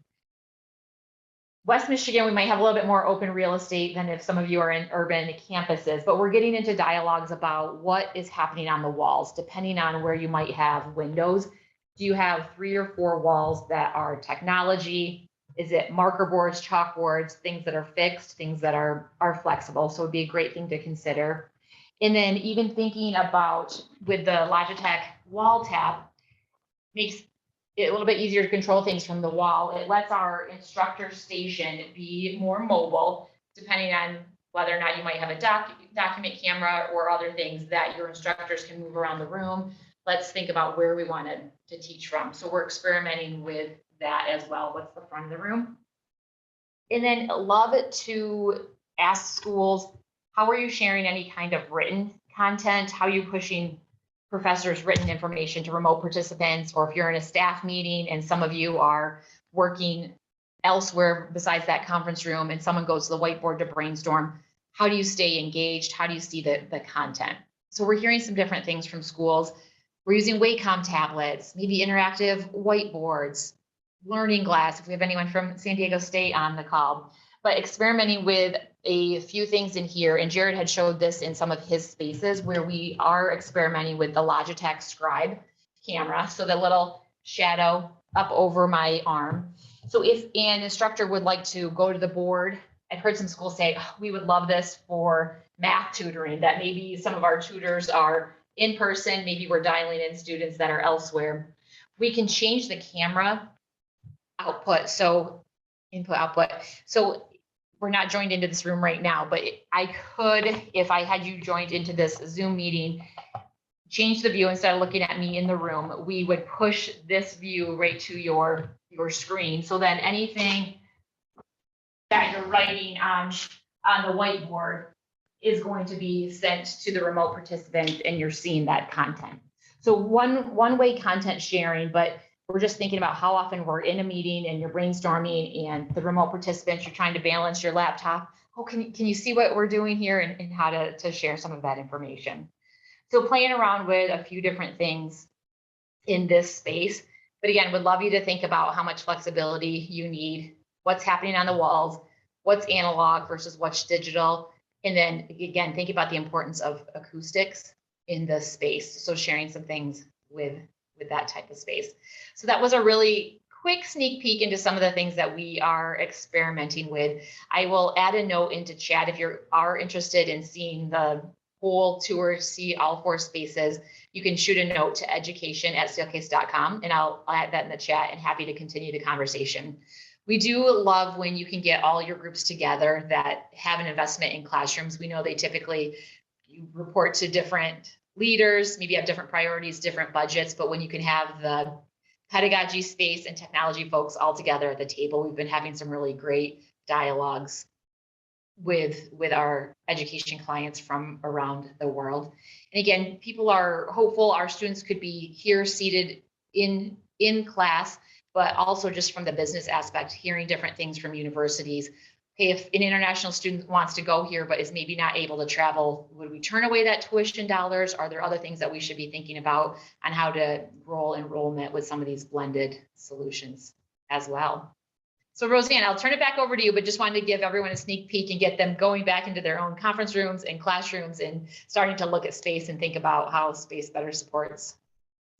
C: West Michigan, we might have a little bit more open real estate than if some of you are in urban campuses, but we're getting into dialogues about what is happening on the walls, depending on where you might have windows. Do you have 3 or 4 walls that are technology? Is it marker boards, chalkboards, things that are fixed, things that are flexible? So it'd be a great thing to consider. And then even thinking about with the Logitech wall tab, makes it a little bit easier to control things from the wall. It lets our instructor station be more mobile, depending on whether or not you might have a document camera or other things that your instructors can move around the room. Let's think about where we wanted to teach from. So we're experimenting with that as well. What's the front of the room? And then love to ask schools, how are you sharing any kind of written content? How are you pushing professors' written information to remote participants? Or if you're in a staff meeting and some of you are working elsewhere besides that conference room and someone goes to the whiteboard to brainstorm, how do you stay engaged? How do you see the content? So we're hearing some different things from schools. We're using Wacom tablets, maybe interactive whiteboards, learning glass, if we have anyone from San Diego State on the call, but experimenting with a few things in here. And Jared had showed this in some of his spaces where we are experimenting with the Logitech Scribe camera. So the little shadow up over my arm. So if an instructor would like to go to the board, I've heard some schools say, oh, we would love this for math tutoring, that maybe some of our tutors are in person, maybe we're dialing in students that are elsewhere. we can change the camera output. So input, output. So we're not joined into this room right now, but I could, if I had you joined into this Zoom meeting, change the view. Instead of looking at me in the room, we would push this view right to your screen. So then anything that you're writing on the whiteboard is going to be sent to the remote participant, and you're seeing that content. So one-way content sharing, but we're just thinking about how often we're in a meeting and you're brainstorming and the remote participants, you're trying to balance your laptop. Oh, can you see what we're doing here, and how to share some of that information. So playing around with a few different things in this space. But again, would love you to think about how much flexibility you need, what's happening on the walls, what's analog versus what's digital. And then again, think about the importance of acoustics in the space. So sharing some things with that type of space. So that was a really quick sneak peek into some of the things that we are experimenting with. I will add a note into chat if you are interested in seeing the whole tour, see all 4 spaces. You can shoot a note to education@steelcase.com, and I'll add that in the chat, and happy to continue the conversation. We do love when you can get all your groups together that have an investment in classrooms. We know they typically report to different leaders, maybe have different priorities, different budgets, but when you can have the pedagogy space and technology folks all together at the table, we've been having some really great dialogues with our education clients from around the world. And again, people are hopeful our students could be here seated in class, but also just from the business aspect, hearing different things from universities. Hey, if an international student wants to go here, but is maybe not able to travel, would we turn away that tuition dollars? Are there other things that we should be thinking about on how to roll enrollment with some of these blended solutions as well? So Roseanne, I'll turn it back over to you, but just wanted to give everyone a sneak peek and get them going back into their own conference rooms and classrooms and starting to look at space and think about how space better supports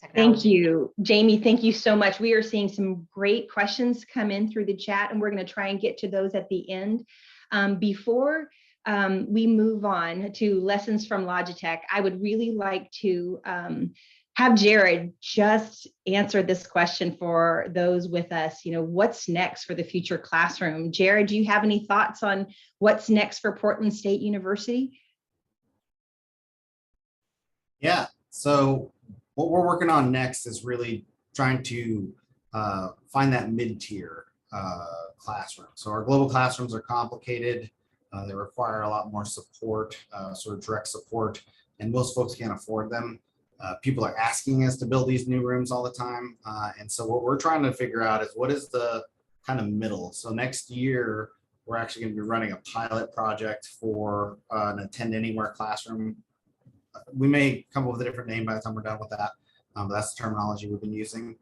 C: technology.
A: Thank you, Jamie. Thank you so much. We are seeing some great questions come in through the chat, and we're going to try and get to those at the end. Before we move on to lessons from Logitech, I would really like to have Jared just answer this question for those with us. You know, what's next for the future classroom? Jared, do you have any thoughts on what's next for Portland State University?
B: Yeah, so what we're working on next is really trying to find that mid-tier classroom. So our global classrooms are complicated. They require a lot more support, sort of direct support, and most folks can't afford them. People are asking us to build these new rooms all the time. And so what we're trying to figure out is what is the kind of middle. So next year, we're actually going to be running a pilot project for an attend anywhere classroom. We may come up with a different name by the time we're done with that, but that's the terminology we've been using.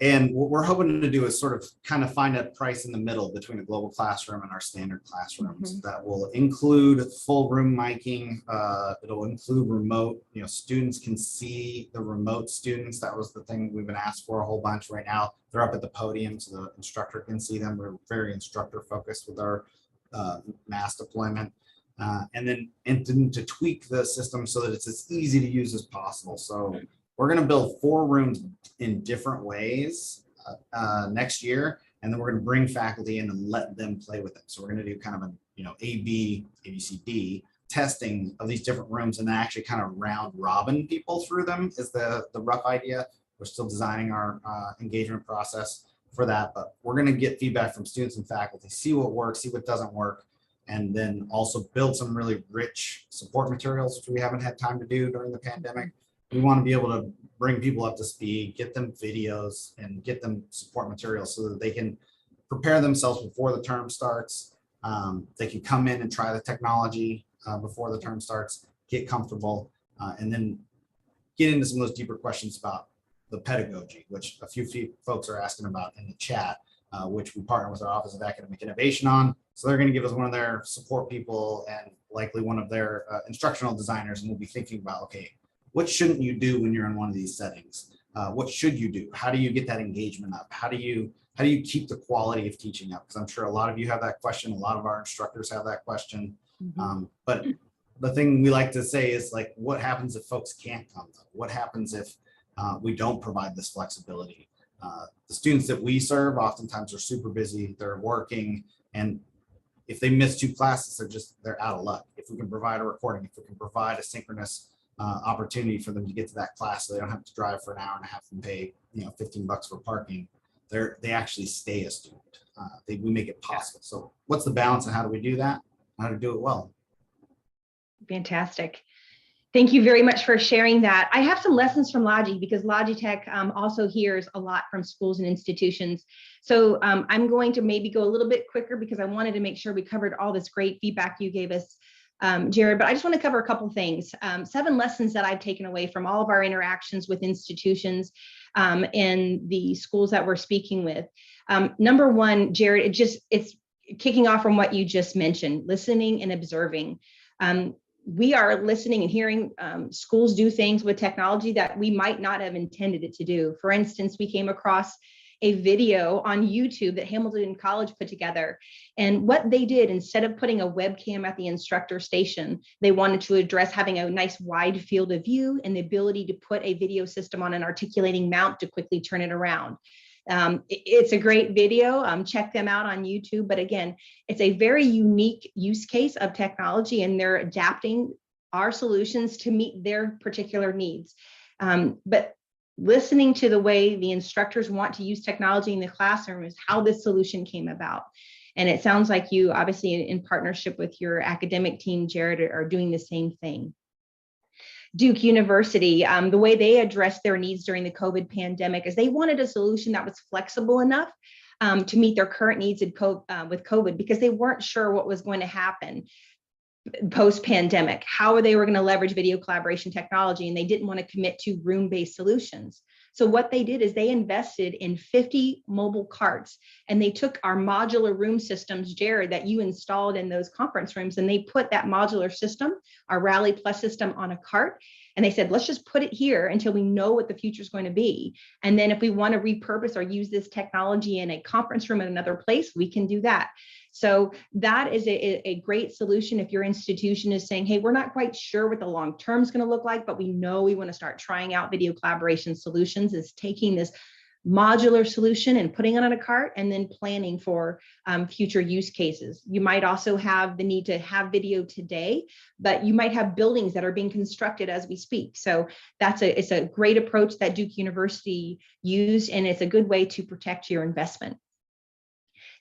B: And what we're hoping to do is sort of kind of find a price in the middle between a global classroom and our standard classrooms that will include full room miking. It'll include remote, students can see the remote students. That was the thing we've been asked for a whole bunch. Right now, they're up at the podium so the instructor can see them. We're very instructor focused with our mass deployment. And then to tweak the system so that it's as easy to use as possible. So we're going to build 4 rooms in different ways next year, and then we're going to bring faculty in and let them play with it. So we're going to do kind of a ABCD testing of these different rooms, and then actually kind of round robin people through them is the rough idea. We're still designing our engagement process for that, but we're going to get feedback from students and faculty, see what works, see what doesn't work, and then also build some really rich support materials, which we haven't had time to do during the pandemic. We want to be able to bring people up to speed, get them videos, and get them support materials so that they can prepare themselves before the term starts. They can come in and try the technology before the term starts, get comfortable, and then get into some of those deeper questions about the pedagogy, which a few folks are asking about in the chat, which we partner with our Office of Academic Innovation on. So they're going to give us one of their support people and likely one of their instructional designers, and we'll be thinking about, okay, what shouldn't you do when you're in one of these settings? What should you do? How do you get that engagement up? How do you keep the quality of teaching up? Because I'm sure a lot of you have that question. A lot of our instructors have that question. But the thing we like to say is, like, what happens if folks can't come? What happens if we don't provide this flexibility. The students that we serve oftentimes are super busy, they're working, and if they miss 2 classes, they're out of luck. If we can provide a recording, if we can provide a synchronous opportunity for them to get to that class, so they don't have to drive for an hour and a half and pay $15 for parking, they actually stay a student. We make it possible. So what's the balance and how do we do that? How to do it well?
A: Fantastic. Thank you very much for sharing that. I have some lessons from Logi because Logitech also hears a lot from schools and institutions. So I'm going to maybe go a little bit quicker because I wanted to make sure we covered all this great feedback you gave us, Jared, but I just want to cover a couple things. 7 lessons that I've taken away from all of our interactions with institutions and the schools that we're speaking with. Number 1, Jared, it's kicking off from what you just mentioned, listening and observing. We are listening and hearing schools do things with technology that we might not have intended it to do. For instance, we came across a video on YouTube that Hamilton College put together. And what they did, instead of putting a webcam at the instructor station, they wanted to address having a nice wide field of view and the ability to put a video system on an articulating mount to quickly turn it around. It's a great video. Check them out on YouTube. But again, it's a very unique use case of technology, and they're adapting our solutions to meet their particular needs. But listening to the way the instructors want to use technology in the classroom is how this solution came about. And it sounds like you, obviously in partnership with your academic team, Jared, are doing the same thing. Duke University, the way they addressed their needs during the COVID pandemic is they wanted a solution that was flexible enough to meet their current needs with COVID, because they weren't sure what was going to happen post-pandemic, how they were going to leverage video collaboration technology, and they didn't want to commit to room-based solutions. So what they did is they invested in 50 mobile carts, and they took our modular room systems, Jared, that you installed in those conference rooms, and they put that modular system, our Rally Plus system, on a cart. And they said, let's just put it here until we know what the future is going to be. And then if we want to repurpose or use this technology in a conference room in another place, we can do that. So that is a great solution if your institution is saying, hey, we're not quite sure what the long term is going to look like, but we know we want to start trying out video collaboration solutions, is taking this modular solution and putting it on a cart and then planning for future use cases. You might also have the need to have video today, but you might have buildings that are being constructed as we speak. So it's a great approach that Duke University used, and it's a good way to protect your investment.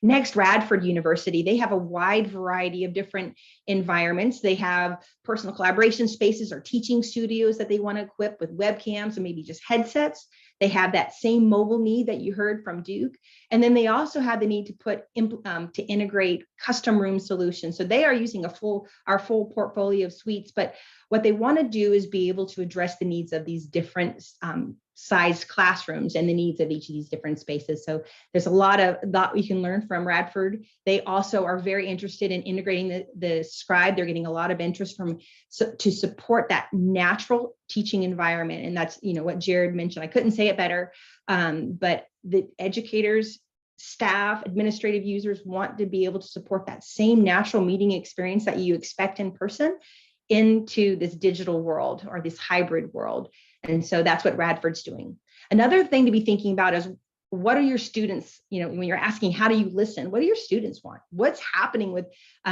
A: Next, Radford University, they have a wide variety of different environments. They have personal collaboration spaces or teaching studios that they want to equip with webcams and maybe just headsets. They have that same mobile need that you heard from Duke. And then they also have the need to integrate custom room solutions. So they are using our full portfolio of suites, but what they want to do is be able to address the needs of these different sized classrooms and the needs of each of these different spaces. So there's a lot of that we can learn from Radford. They also are very interested in integrating the scribe. They're getting a lot of interest to support that natural teaching environment. And that's, what Jared mentioned. I couldn't say it better, but the educators, staff, administrative users want to be able to support that same natural meeting experience that you expect in person into this digital world or this hybrid world. And so that's what Radford's doing. Another thing to be thinking about is, what are your students, when you're asking, how do you listen? What do your students want? What's happening with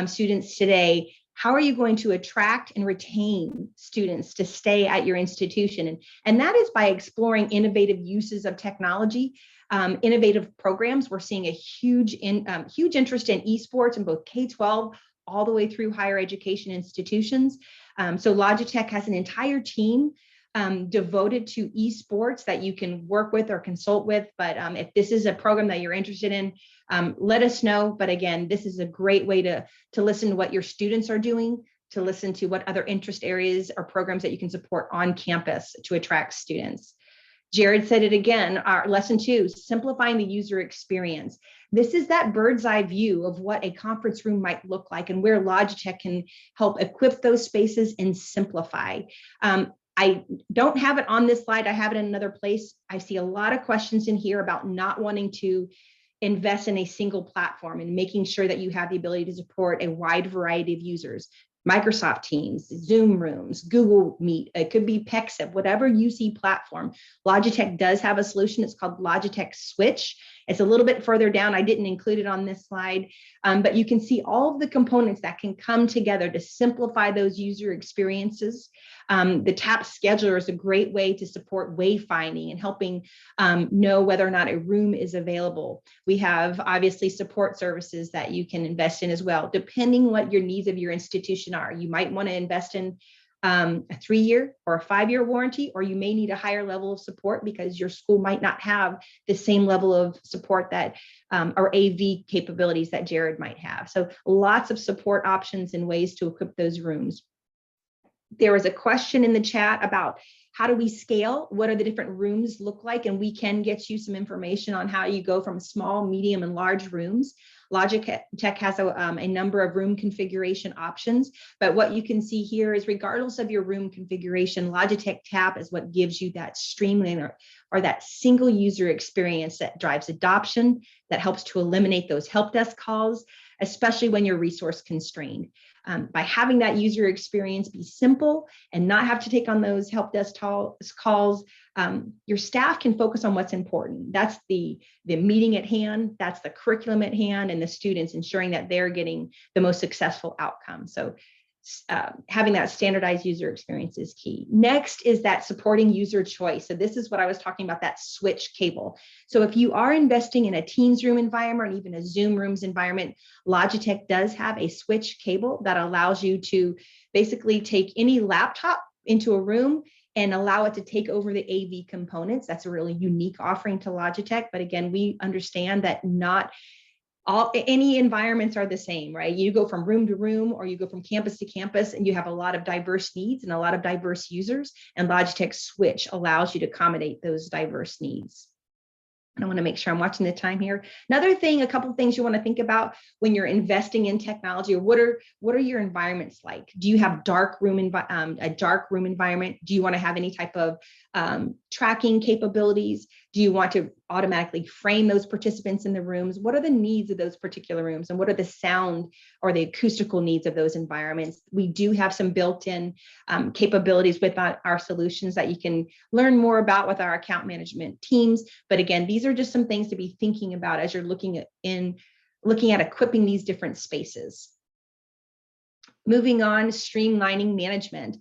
A: students today? How are you going to attract and retain students to stay at your institution? And that is by exploring innovative uses of technology, innovative programs. We're seeing a huge interest in esports in both K-12 all the way through higher education institutions. So Logitech has an entire team devoted to esports that you can work with or consult with. But if this is a program that you're interested in, let us know. But again, this is a great way to listen to what your students are doing, to listen to what other interest areas or programs that you can support on campus to attract students. Jared said it again, our lesson 2, simplifying the user experience. This is that bird's eye view of what a conference room might look like and where Logitech can help equip those spaces and simplify. I don't have it on this slide. I have it in another place. I see a lot of questions in here about not wanting to invest in a single platform and making sure that you have the ability to support a wide variety of users. Microsoft Teams, Zoom Rooms, Google Meet, it could be Pexip, whatever UC platform. Logitech does have a solution. It's called Logitech Switch. It's a little bit further down. I didn't include it on this slide, but you can see all of the components that can come together to simplify those user experiences. The TAP scheduler is a great way to support wayfinding and helping know whether or not a room is available. We have obviously support services that you can invest in as well, depending what your needs of your institution are. You might want to invest in a 3-year or a 5-year warranty, or you may need a higher level of support because your school might not have the same level of support that or AV capabilities that Jared might have. So lots of support options and ways to equip those rooms. There was a question in the chat about how do we scale? What are the different rooms look like? And we can get you some information on how you go from small, medium, and large rooms. Logitech has a number of room configuration options, but what you can see here is regardless of your room configuration, Logitech Tap is what gives you that streamline or that single user experience that drives adoption, that helps to eliminate those help desk calls, especially when you're resource constrained. By having that user experience be simple and not have to take on those help desk calls, your staff can focus on what's important. That's the meeting at hand, that's the curriculum at hand, and the students ensuring that they're getting the most successful outcome. So having that standardized user experience is key. Next is that supporting user choice. So this is what I was talking about, that switch cable. So if you are investing in a Teams room environment or even a Zoom rooms environment, Logitech does have a switch cable that allows you to basically take any laptop into a room and allow it to take over the AV components. That's a really unique offering to Logitech. But again, we understand that not any environments are the same, right? You go from room to room or you go from campus to campus and you have a lot of diverse needs and a lot of diverse users, and Logitech Switch allows you to accommodate those diverse needs. And I want to make sure I'm watching the time here. Another thing, a couple of things you want to think about when you're investing in technology, or what are your environments like? Do you have a dark room environment? Do you want to have any type of tracking capabilities? Do you want to automatically frame those participants in the rooms? What are the needs of those particular rooms? And what are the sound or the acoustical needs of those environments? We do have some built-in capabilities with our solutions that you can learn more about with our account management teams. But again, these are just some things to be thinking about as you're looking at equipping these different spaces. Moving on, streamlining management.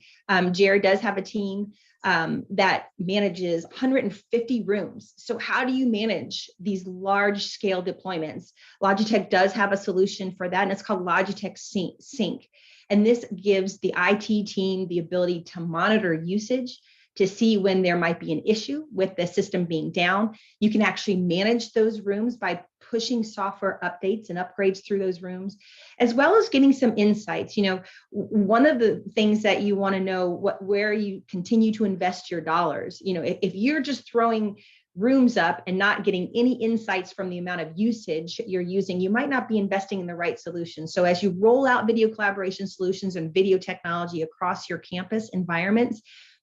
A: Jared does have a team that manages 150 rooms. So how do you manage these large scale deployments? Logitech does have a solution for that, and it's called Logitech Sync. And this gives the IT team the ability to monitor usage, to see when there might be an issue with the system being down. You can actually manage those rooms by pushing software updates and upgrades through those rooms, as well as getting some insights. You know, one of the things that you want to know where you continue to invest your dollars. You know, if you're just throwing rooms up and not getting any insights from the amount of usage you're using, you might not be investing in the right solution. So as you roll out video collaboration solutions and video technology across your campus environments,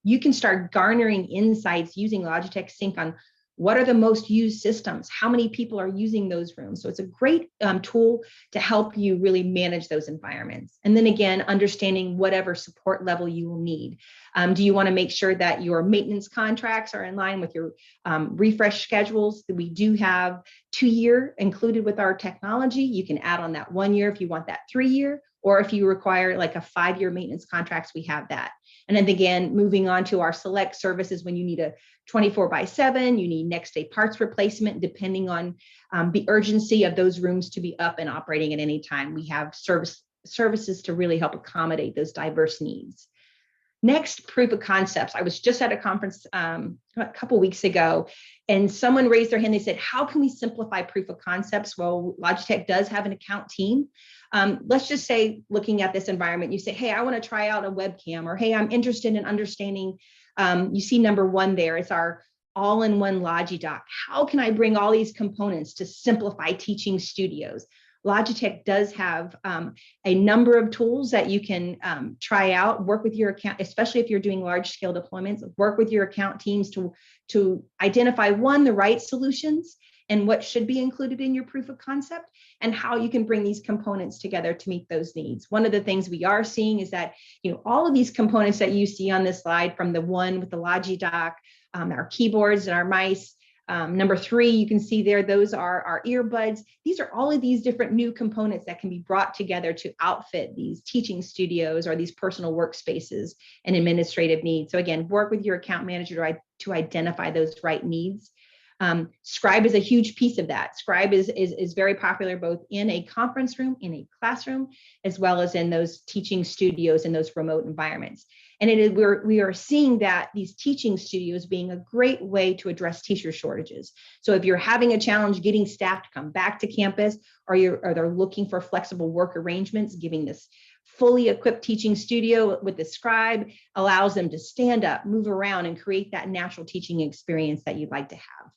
A: you can start garnering insights using Logitech Sync on what are the most used systems, how many people are using those rooms. So it's a great tool to help you really manage those environments. And then again, understanding whatever support level you will need. Do you want to make sure that your maintenance contracts are in line with your refresh schedules? We do have 2-year included with our technology. You can add on that 1 year if you want that 3-year, or if you require like a 5-year maintenance contracts, we have that. And then again, moving on to our select services, when you need a 24/7, you need next day parts replacement, depending on the urgency of those rooms to be up and operating at any time. We have services to really help accommodate those diverse needs. Next, proof of concepts. I was just at a conference a couple weeks ago, and someone raised their hand. They said, how can we simplify proof of concepts? Well, Logitech does have an account team. Let's just say, looking at this environment, you say, hey, I want to try out a webcam, or hey, I'm interested in understanding. You see number 1 there, it's our all-in-one Logidoc. How can I bring all these components to simplify teaching studios? Logitech does have a number of tools that you can try out, work with your account, especially if you're doing large scale deployments, work with your account teams to identify, 1, the right solutions, and what should be included in your proof of concept, and how you can bring these components together to meet those needs. One of the things we are seeing is that, all of these components that you see on this slide, from the one with the Logitech, our keyboards and our mice, number 3, you can see there, those are our earbuds. These are all of these different new components that can be brought together to outfit these teaching studios or these personal workspaces and administrative needs. So again, work with your account manager to identify those right needs. Scribe is a huge piece of that. Scribe is very popular both in a conference room, in a classroom, as well as in those teaching studios in those remote environments. And we are seeing that these teaching studios being a great way to address teacher shortages. So if you're having a challenge getting staff to come back to campus, or they're looking for flexible work arrangements, giving this fully equipped teaching studio with the Scribe allows them to stand up, move around, and create that natural teaching experience that you'd like to have.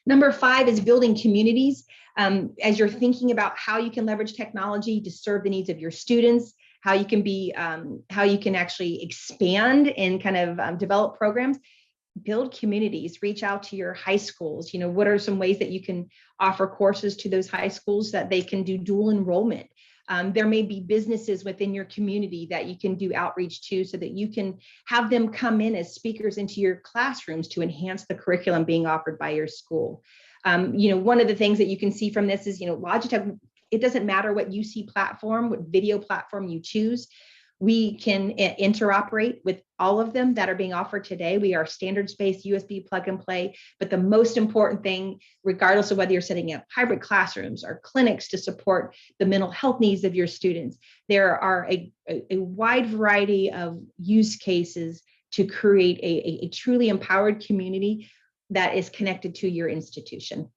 A: Number 5 is building communities. As you're thinking about how you can leverage technology to serve the needs of your students, how you can actually expand and kind of develop programs, build communities, reach out to your high schools. What are some ways that you can offer courses to those high schools that they can do dual enrollment? There may be businesses within your community that you can do outreach to, so that you can have them come in as speakers into your classrooms to enhance the curriculum being offered by your school. One of the things that you can see from this is, Logitech, it doesn't matter what UC platform, what video platform you choose. We can interoperate with all of them that are being offered today. We are standards-based USB plug and play, but the most important thing, regardless of whether you're setting up hybrid classrooms or clinics to support the mental health needs of your students, there are a wide variety of use cases to create a truly empowered community that is connected to your institution.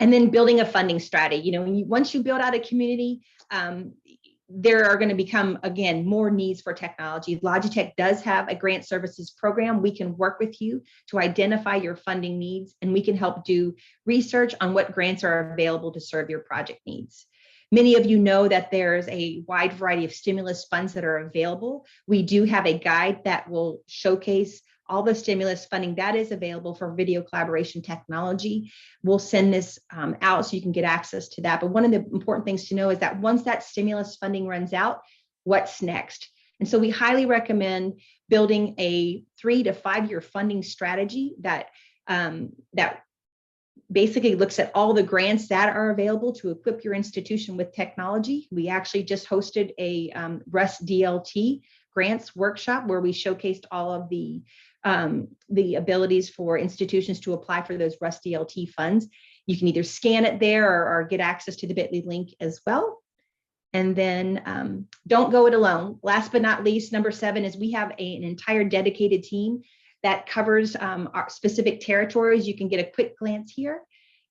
A: And then building a funding strategy. Once you build out a community, there are going to become, again, more needs for technology. Logitech does have a grant services program. We can work with you to identify your funding needs, and we can help do research on what grants are available to serve your project needs. Many of you know that there's a wide variety of stimulus funds that are available. We do have a guide that will showcase all the stimulus funding that is available for video collaboration technology. We'll send this out so you can get access to that. But one of the important things to know is that once that stimulus funding runs out, what's next? And so we highly recommend building a 3 to 5 year funding strategy that basically looks at all the grants that are available to equip your institution with technology. We actually just hosted a RUST DLT grants workshop where we showcased all of the abilities for institutions to apply for those RUST DLT funds. You can either scan it there or get access to the bit.ly link as well. And then don't go it alone. Last but not least, number 7 is we have an entire dedicated team that covers our specific territories. You can get a quick glance here,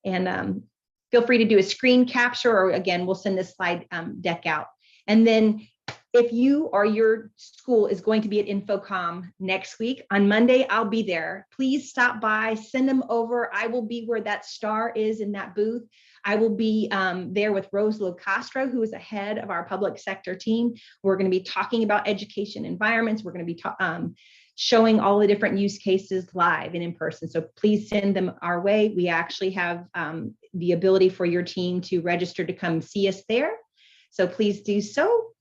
A: and feel free to do a screen capture, or again, we'll send this slide deck out. And then if you or your school is going to be at InfoComm next week, on Monday, I'll be there. Please stop by, send them over. I will be where that star is in that booth. I will be there with Rose Locastro, who is the head of our public sector team. We're going to be talking about education environments. We're going to be showing all the different use cases live and in person. So please send them our way. We actually have the ability for your team to register to come see us there. So please do so.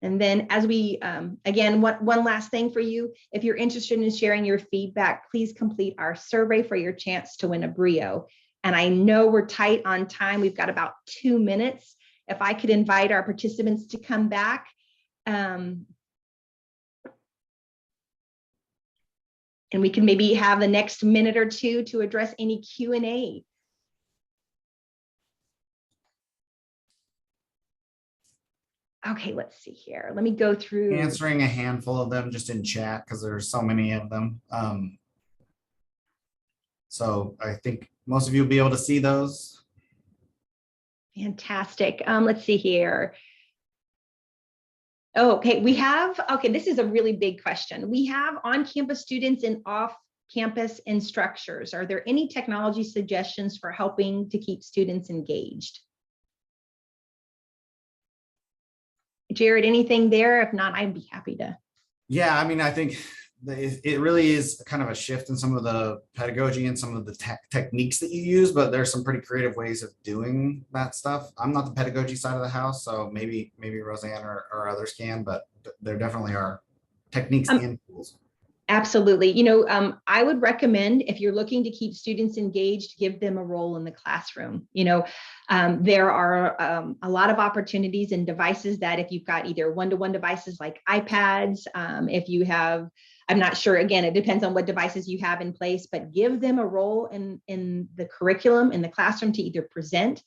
A: And then as we, again, one last thing for you, if you're interested in sharing your feedback, please complete our survey for your chance to win a Brio. And I know we're tight on time. We've got about 2 minutes. If I could invite our participants to come back. And we can maybe have the next minute or two to address any Q&A. Okay, let's see here. Let me go through.
B: Answering a handful of them just in chat because there's so many of them. So I think most of you will be able to see those.
A: Fantastic. Let's see here. Oh, okay, this is a really big question. We have on-campus students and off-campus instructors. Are there any technology suggestions for helping to keep students engaged? Jared, anything there? If not, I'd be happy to.
B: Yeah, I mean, I think it really is kind of a shift in some of the pedagogy and some of the techniques that you use, but there's some pretty creative ways of doing that stuff. I'm not the pedagogy side of the house, so maybe Roseanne or others can, but there definitely are techniques and tools.
A: Absolutely. I would recommend, if you're looking to keep students engaged, give them a role in the classroom. There are a lot of opportunities and devices that if you've got either one-to-one devices like iPads, if you have, I'm not sure, again, it depends on what devices you have in place, but give them a role in the curriculum, in the classroom to either present,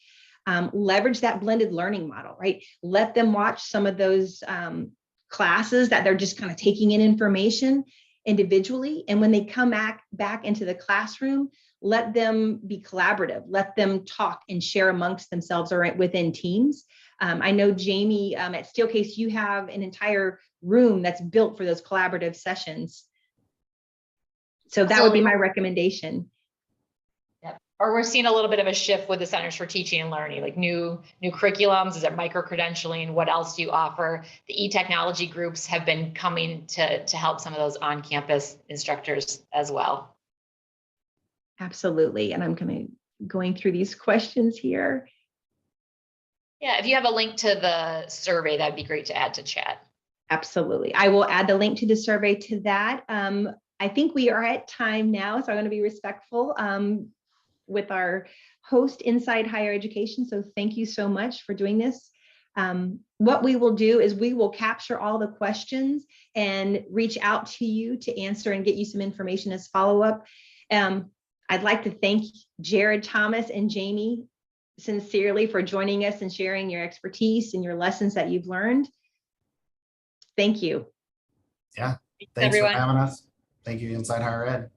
A: leverage that blended learning model, right? Let them watch some of those classes that they're just kind of taking in information individually. And when they come back into the classroom, let them be collaborative, let them talk and share amongst themselves or within teams. I know, Jamie, at Steelcase, you have an entire room that's built for those collaborative sessions. So that would be my recommendation.
C: Yep. Or we're seeing a little bit of a shift with the Centers for Teaching and Learning, like new curriculums. Is it micro-credentialing? What else do you offer? The e-technology groups have been coming to help some of those on-campus instructors as well.
A: Absolutely. And I'm going through these questions here.
C: Yeah, if you have a link to the survey, that'd be great to add to chat.
A: Absolutely. I will add the link to the survey to that. I think we are at time now, so I'm going to be respectful with our host Inside Higher Education. So thank you so much for doing this. What we will do is we will capture all the questions and reach out to you to answer and get you some information as follow-up. I'd like to thank Jared, Thomas, and Jamie sincerely for joining us and sharing your expertise and your lessons that you've learned. Thank you.
B: Yeah, thanks everyone for having us. Thank you, Inside Higher Ed.